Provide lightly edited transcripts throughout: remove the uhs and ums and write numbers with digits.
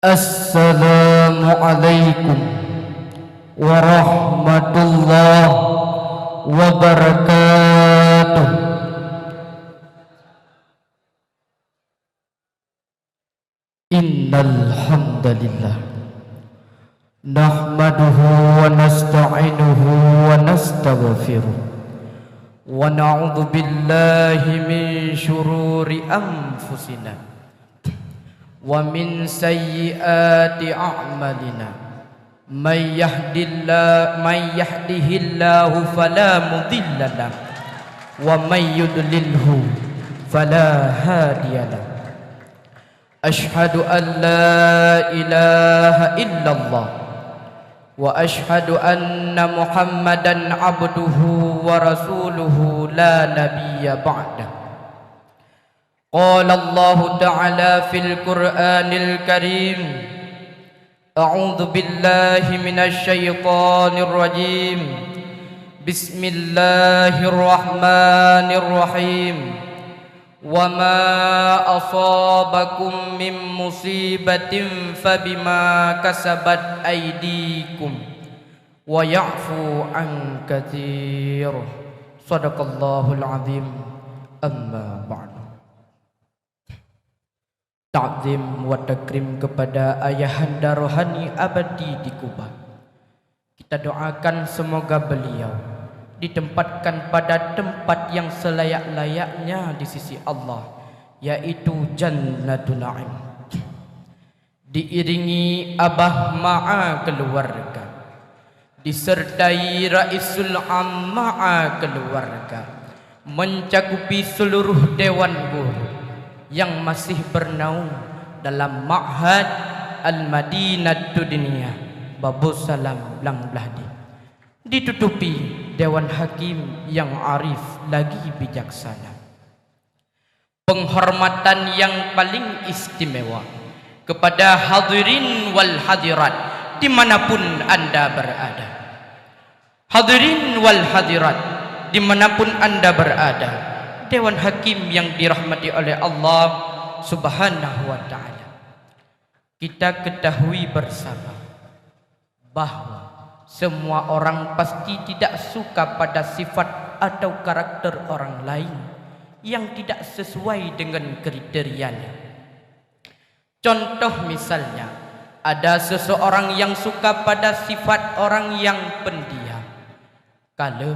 Assalamualaikum warahmatullahi wabarakatuh. Innal hamdalillah nahmaduhu wa nasta'inuhu wa nastaghfiruh wa na'udzu billahi min shururi anfusina wa min sayyiati a'malina may yahdihillahu fala mudilla lahu wa may yudlilhu fala hadiya lahu. Ashhadu an la ilaha illallah wa ashhadu anna Muhammadan abduhu wa rasuluhu la nabiyya ba'dah. Qala Allah ta'ala fil Qur'anil Karim, a'udzu billahi minasy syaithanir rajim. Bismillahirrahmanirrahim. Wa ma asabakum min musibatin fabima kasabat aydikum wa ya'fu an katsir. Shadaqallahul azim. Amma ba'du. Ta'zim wa takrim kepada ayahanda rohani abadi di Kubah. Kita doakan semoga beliau ditempatkan pada tempat yang selayak-layaknya di sisi Allah, yaitu Jannatul Na'im, diiringi abah ma'a keluarga, disertai raisul amma'a keluarga, mencakupi seluruh dewan guru yang masih bernaung dalam Ma'had Al-Madinatud Diniyah Babussalam Langbladi, ditutupi dewan hakim yang arif lagi bijaksana. Penghormatan yang paling istimewa kepada hadirin wal hadirat dimanapun anda berada. Hadirin wal hadirat dimanapun anda berada, dewan hakim yang dirahmati oleh Allah Subhanahu wa ta'ala, kita ketahui bersama bahwa semua orang pasti tidak suka pada sifat atau karakter orang lain yang tidak sesuai dengan kriterianya. Contoh misalnya, ada seseorang yang suka pada sifat orang yang pendiam, kalem,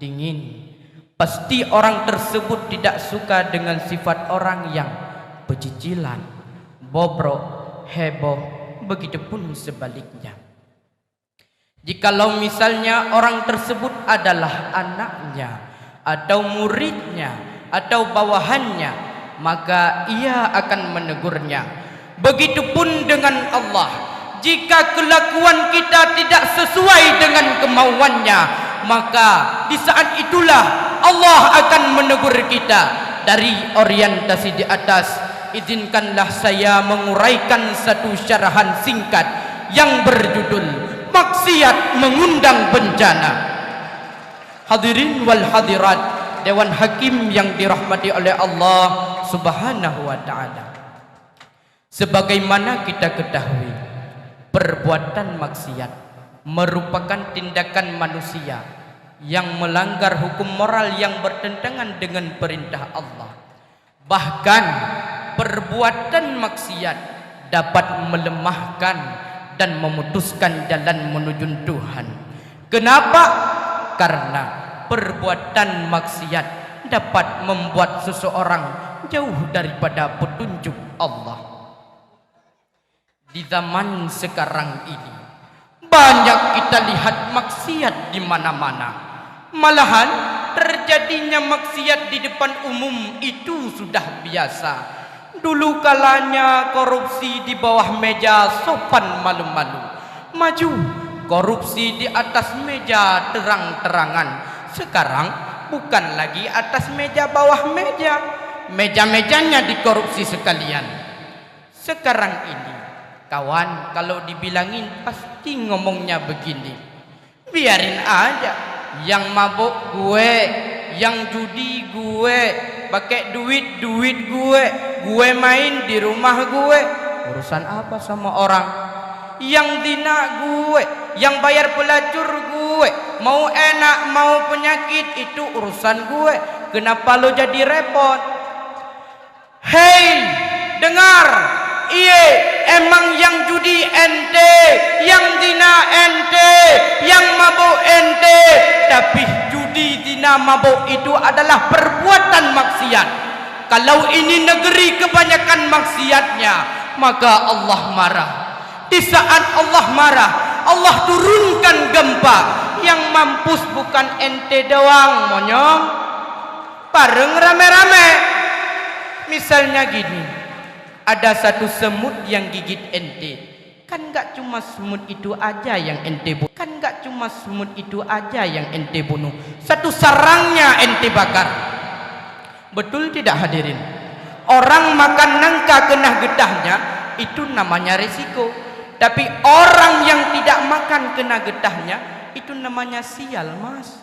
dingin. Pasti orang tersebut tidak suka dengan sifat orang yang pecicilan, bobrok, heboh, begitupun sebaliknya. Jikalau misalnya orang tersebut adalah anaknya atau muridnya atau bawahannya, maka ia akan menegurnya. Begitupun dengan Allah. Jika kelakuan kita tidak sesuai dengan kemauannya, maka di saat itulah Allah akan menegur kita. Dari orientasi di atas, izinkanlah saya menguraikan satu syarahan singkat yang berjudul maksiat mengundang bencana. Hadirin wal hadirat, dewan hakim yang dirahmati oleh Allah Subhanahu wa ta'ala, sebagaimana kita ketahui, perbuatan maksiat merupakan tindakan manusia yang melanggar hukum moral yang bertentangan dengan perintah Allah. Bahkan perbuatan maksiat dapat melemahkan dan memutuskan jalan menuju Tuhan. Kenapa? Karena perbuatan maksiat dapat membuat seseorang jauh daripada petunjuk Allah. Di zaman sekarang ini banyak kita lihat maksiat di mana-mana. Malahan terjadinya maksiat di depan umum itu sudah biasa. Dulu kalanya korupsi di bawah meja sopan malu-malu, maju korupsi di atas meja terang-terangan. Sekarang bukan lagi atas meja bawah meja, meja-mejanya dikorupsi sekalian. Sekarang ini kawan kalau dibilangin pasti ngomongnya begini, biarin aja, yang mabuk gue, yang judi gue, pakai duit gue main di rumah gue, Urusan apa sama orang? Yang zina gue, yang bayar pelacur gue, mau enak mau penyakit itu urusan gue. Kenapa lo jadi repot? Hei, dengar, iye, emang yang judi ente, yang zina ente, yang mabuk ente, tapi judi, zina, mabuk itu adalah perbuatan maksiat. Kalau ini negeri kebanyakan maksiatnya, maka Allah marah. Di saat Allah marah, Allah turunkan gempa. Yang mampus bukan ente doang, monyong. Bareng rame-rame. Misalnya gini, ada satu semut yang gigit ente. Kan gak cuma semut itu aja yang ente bunuh. Kan gak cuma semut itu aja yang ente bunuh. Satu sarangnya ente bakar. Betul tidak hadirin? Orang makan nangka kena getahnya, itu namanya resiko. Tapi orang yang tidak makan kena getahnya, itu namanya sial, mas.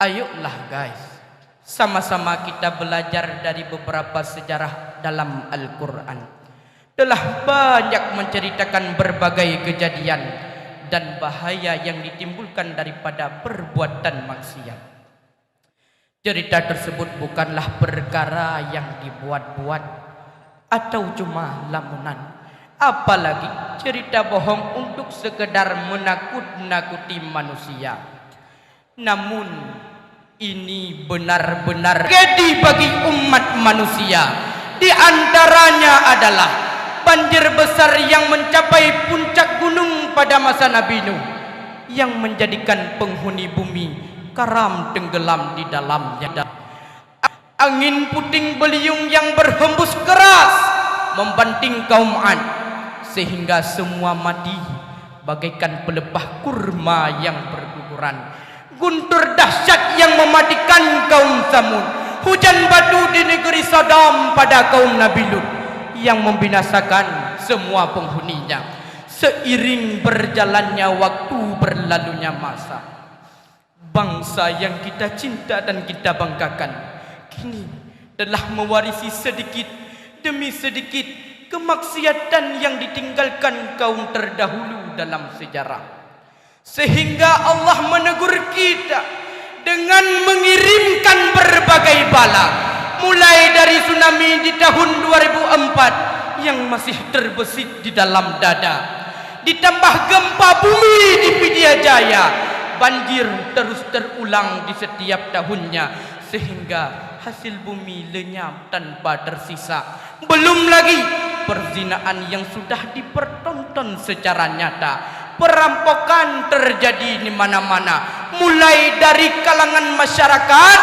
Ayolah guys, sama-sama kita belajar dari beberapa sejarah dalam Al-Quran. Telah banyak menceritakan berbagai kejadian dan bahaya yang ditimbulkan daripada perbuatan maksiat. Cerita tersebut bukanlah perkara yang dibuat-buat atau cuma lamunan. Apalagi cerita bohong untuk sekedar menakut-nakuti manusia. Namun ini benar-benar tragedi bagi umat manusia. Di antaranya adalah banjir besar yang mencapai puncak gunung pada masa Nabi Nuh, yang menjadikan penghuni bumi karam tenggelam di dalamnya. Angin puting beliung yang berhembus keras membanting kaum Ad, sehingga semua mati bagaikan pelepah kurma yang berguguran. Guntur dahsyat yang mematikan kaum Samud. Hujan batu di negeri Sodom pada kaum Nabi Lut yang membinasakan semua penghuninya. Seiring berjalannya waktu, berlalunya masa, bangsa yang kita cinta dan kita banggakan kini telah mewarisi sedikit demi sedikit kemaksiatan yang ditinggalkan kaum terdahulu dalam sejarah. Sehingga Allah menegur kita dengan mengirimkan berbagai bala, mulai dari tsunami di tahun 2004 yang masih terbesit di dalam dada, ditambah gempa bumi di Pidijaya Jaya, banjir terus terulang di setiap tahunnya, sehingga hasil bumi lenyap tanpa tersisa. Belum lagi perzinaan yang sudah dipertonton secara nyata. Perampokan terjadi di mana-mana, mulai dari kalangan masyarakat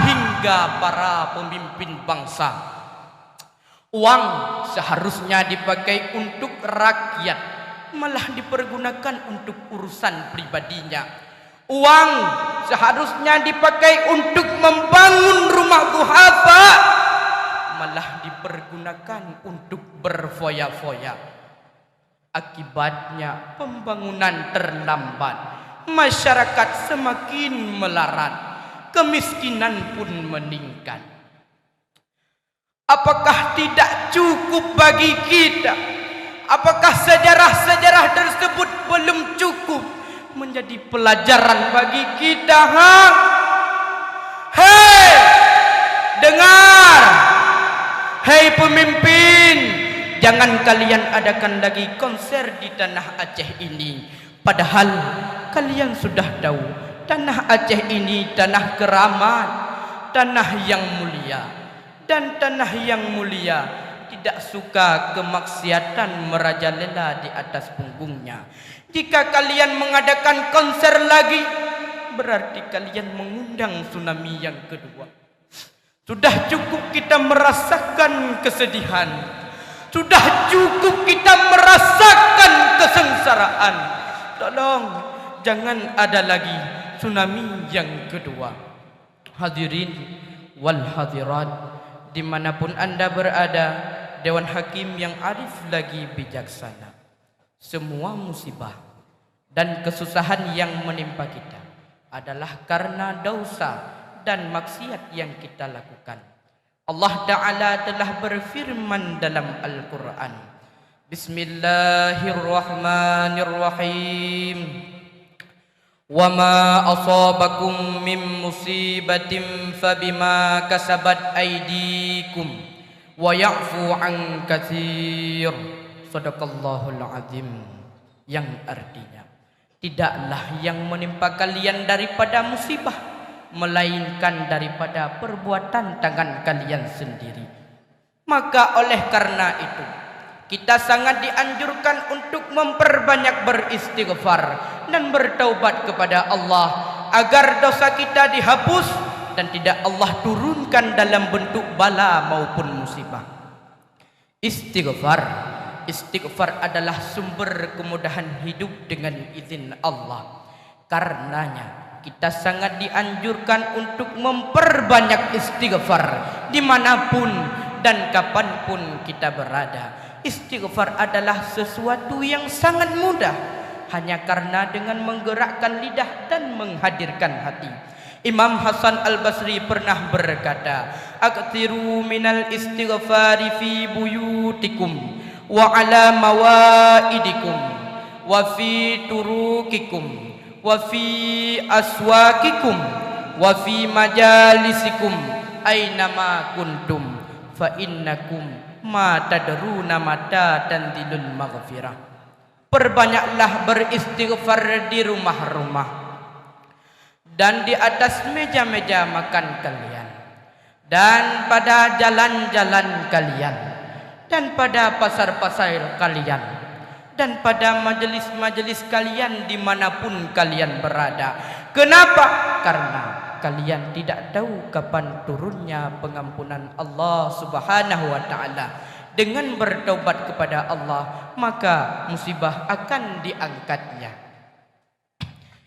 hingga para pemimpin bangsa. Uang seharusnya dipakai untuk rakyat, malah dipergunakan untuk urusan pribadinya. Uang seharusnya dipakai untuk membangun rumah duhafa, malah dipergunakan untuk berfoya-foya. Akibatnya pembangunan terlambat, masyarakat semakin melarat, kemiskinan pun meningkat. Apakah tidak cukup bagi kita? Apakah sejarah-sejarah tersebut belum cukup menjadi pelajaran bagi kita? Hei, dengar, hei pemimpin, jangan kalian adakan lagi konser di tanah Aceh ini. Padahal kalian sudah tahu tanah Aceh ini tanah keramat, tanah yang mulia. Dan tanah yang mulia tidak suka kemaksiatan merajalela di atas punggungnya. Jika kalian mengadakan konser lagi, berarti kalian mengundang tsunami yang kedua. Sudah cukup kita merasakan kesedihan. Sudah cukup kita merasakan kesengsaraan. Tolong jangan ada lagi tsunami yang kedua. Hadirin wal hadirat, dimanapun anda berada, Dewan Hakim yang arif lagi bijaksana, semua musibah dan kesusahan yang menimpa kita adalah karena dosa dan maksiat yang kita lakukan. Allah Ta'ala telah berfirman dalam Al-Quran. Bismillahirrahmanirrahim. Wa ma asabakum min musibatin fabima kasabat aydikum wa ya'fu an katsir. Shadaqallahul azim. Yang artinya, tidaklah yang menimpa kalian daripada musibah melainkan daripada perbuatan tangan kalian sendiri. Maka oleh karena itu kita sangat dianjurkan untuk memperbanyak beristighfar dan bertaubat kepada Allah agar dosa kita dihapus dan tidak Allah turunkan dalam bentuk bala maupun musibah. Istighfar adalah sumber kemudahan hidup dengan izin Allah. Karenanya kita sangat dianjurkan untuk memperbanyak istighfar dimanapun dan kapanpun kita berada. Istighfar adalah sesuatu yang sangat mudah, hanya karena dengan menggerakkan lidah dan menghadirkan hati. Imam Hasan Al-Basri pernah berkata, "Aktsiru minal istighfari fi buyutikum wa ala mawaidikum wa fi turukikum wa fi aswakikum wa fi majalisikum aynama kuntum fa innakum ma tadruna mata tanzilul maghfirah." Perbanyaklah beristighfar di rumah-rumah dan di atas meja-meja makan kalian dan pada jalan-jalan kalian dan pada pasar-pasar kalian dan pada majelis-majelis kalian dimanapun kalian berada. Kenapa? Karena kalian tidak tahu kapan turunnya pengampunan Allah Subhanahu wa Ta'ala. Dengan bertaubat kepada Allah, maka musibah akan diangkatnya.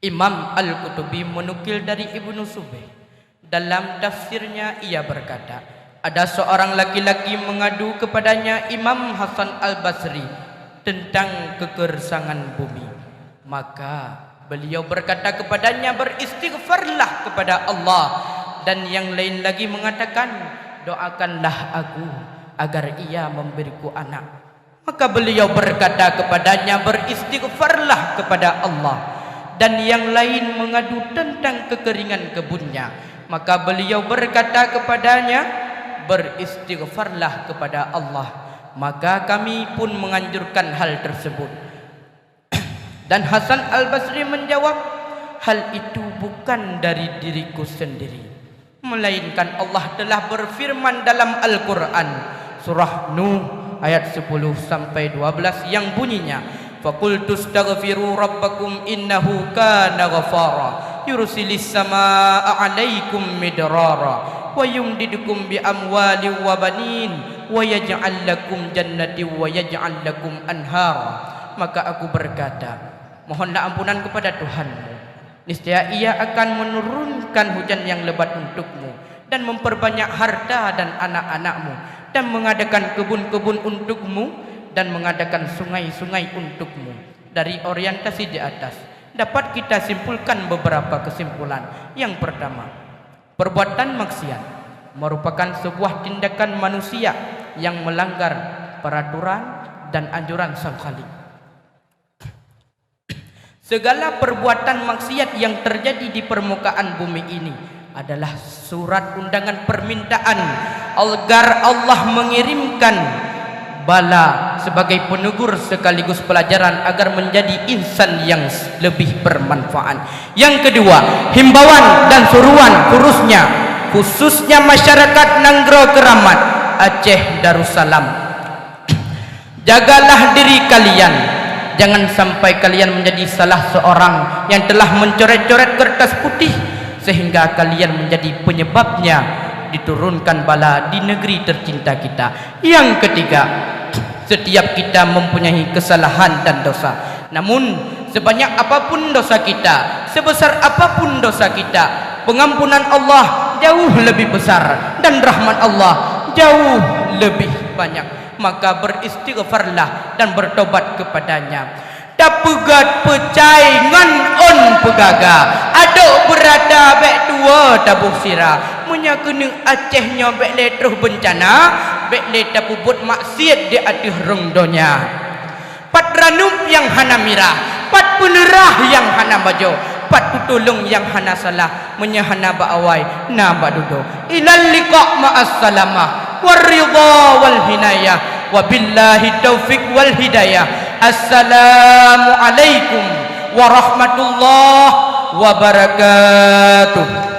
Imam Al-Qutubi menukil dari Ibnu Subaih. Dalam tafsirnya ia berkata, ada seorang laki-laki mengadu kepadanya Imam Hasan Al-Basri tentang kegersangan bumi. Maka beliau berkata kepadanya, beristighfarlah kepada Allah. Dan yang lain lagi mengatakan, doakanlah aku agar ia memberiku anak. Maka beliau berkata kepadanya, beristighfarlah kepada Allah. Dan yang lain mengadu tentang kekeringan kebunnya. Maka beliau berkata kepadanya, beristighfarlah kepada Allah. Maka kami pun menganjurkan hal tersebut. Dan Hasan Al-Basri menjawab, hal itu bukan dari diriku sendiri, melainkan Allah telah berfirman dalam Al-Quran surah Nuh ayat 10 sampai 12 yang bunyinya, faqultu astaghfiru rabbakum innahu kana ghafara yursilis samaa 'alaikum midrara wa yumdidukum bi amwali wa banin wa yaj'al lakum jannati wa yaj'al lakum anhara. Maka aku berkata, mohonlah ampunan kepada Tuhanmu, niscaya Ia akan menurunkan hujan yang lebat untukmu dan memperbanyak harta dan anak-anakmu dan mengadakan kebun-kebun untukmu dan mengadakan sungai-sungai untukmu. Dari orientasi di atas dapat kita simpulkan beberapa kesimpulan. Yang pertama, perbuatan maksiat merupakan sebuah tindakan manusia yang melanggar peraturan dan anjuran Sang Khalik. Segala perbuatan maksiat yang terjadi di permukaan bumi ini adalah surat undangan permintaan agar Allah mengirimkan bala sebagai penegur sekaligus pelajaran agar menjadi insan yang lebih bermanfaat. Yang kedua, himbauan dan suruhan khususnya masyarakat Nanggro Keramat, Aceh Darussalam. Jagalah diri kalian, jangan sampai kalian menjadi salah seorang yang telah mencoret-coret kertas putih sehingga kalian menjadi penyebabnya diturunkan bala di negeri tercinta kita. Yang ketiga, setiap kita mempunyai kesalahan dan dosa. Namun sebanyak apapun dosa kita, sebesar apapun dosa kita, pengampunan Allah jauh lebih besar dan rahmat Allah jauh lebih banyak. Maka beristighfarlah dan bertobat kepadanya. Dapegat pecai ngan on pegaga, aduk berada bek dua tabuh sirah, Munya kena Acehnya bek terus bencana, bek tapu buat maksiat di atas rongdonya. Pat ranup yang hana mirah, pat penerah yang hana bajo, pat tutulung yang hana salah, menyahana ba'awai na badudo. Ilal liqa' ma'as salamah warridha wal hinayah wabillahi taufiq wal hidayah. Assalamu alaikum warahmatullahi wabarakatuh.